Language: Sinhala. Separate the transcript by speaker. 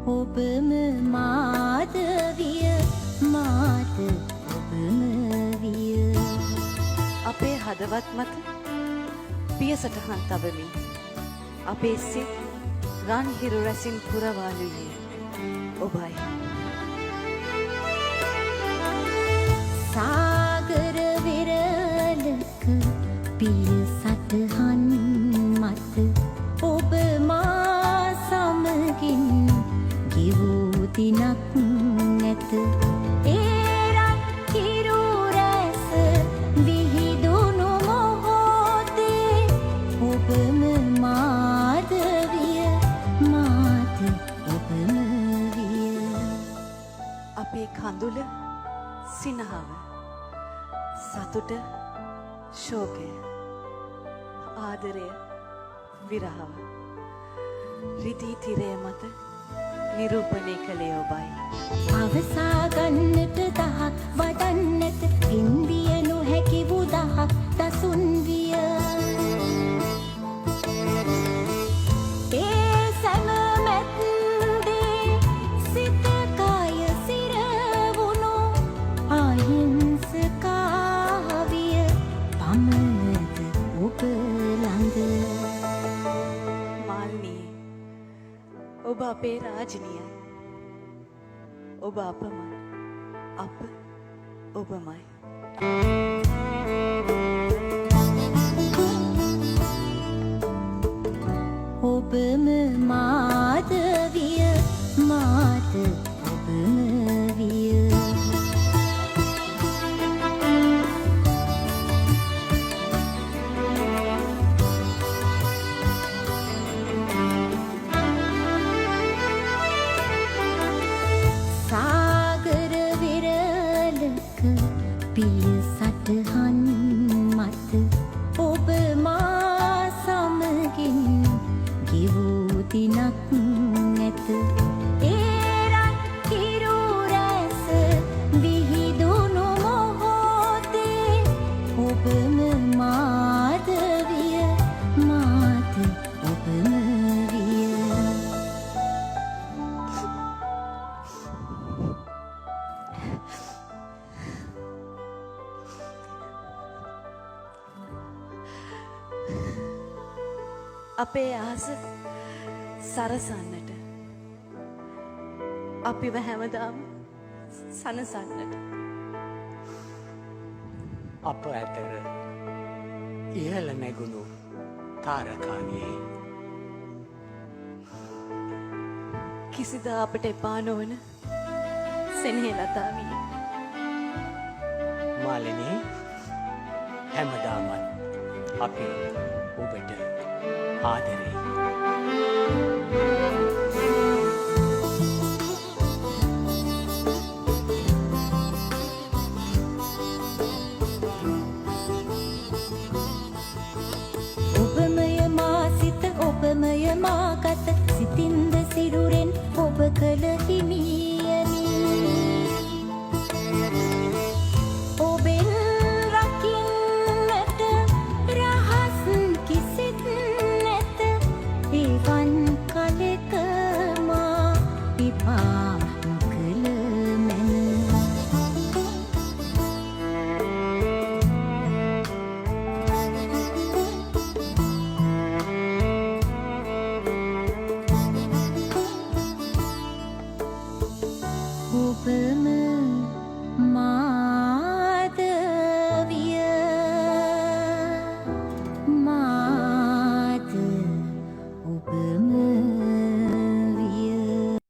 Speaker 1: ඔබම මාදවිය මාත ඔබම විය
Speaker 2: අපේ හදවත් මත පියසටහන් තබමින් අපේ සිත් රන් හිරු රැසින් පුරවාලුයේ ඔබයි.
Speaker 1: සාගර විරලක පිය සටහන් මත ඔබ මා සමගින් ගිවූ දිනක් නැත. ඒ රන් හිරු රැස විහිදුණු මොහොතේ ඔබම මාදවිය මාත ඔබම විය.
Speaker 2: අපේ කඳුල සිනහව සතුට ශෝකය ආදරය විරහව රිදී තිරය මත නිරූපණය කළේ ඔබයි.
Speaker 1: අවසා ගන්නට දහක් වඩන්නට පින්දිය නොහැකි වූ දහක් දසුන් විය. ඒ සැම මැද්දේ සිත කය සිරවුණු අහිංසකාවිය පමණද ඔබ ළඟ.
Speaker 2: මාල්නී ඔබ අපේ රාජිනියයි. ඔබ අපමයි. අප ඔබමයි.
Speaker 1: ඔබම මාදවිය මාත ඔබම විය. සාගර විරලක පිය සටහන් මත ඔබ මා සමගින් ගිවූ දිනක් නැත. ඒ රන් හිරු රැස විහිදුණු මොහොතේ ඔබම මාදවිය මාත ඔබම විය.
Speaker 2: අපේ ආස සරසන්නට අපිව හැමදාම සනසන්නට
Speaker 3: අප ඇතර ඉහළ නැගුණු තාරකාගේ
Speaker 2: කිසිදා අපට එපා නොවන සෙනෙහි ලතාවිය.
Speaker 3: මාලනී හැමදාමත් අපි ඔබට ආදරෙයි.
Speaker 1: ඔබමය මා සිත ඔබමය මා ගත සිතින්ද සිරුරෙන් ඔබ කළ හිමියනි. ඔබෙන් රකින්නට රහස් කිසිත් නැත. එවන් කලෙක මා විපා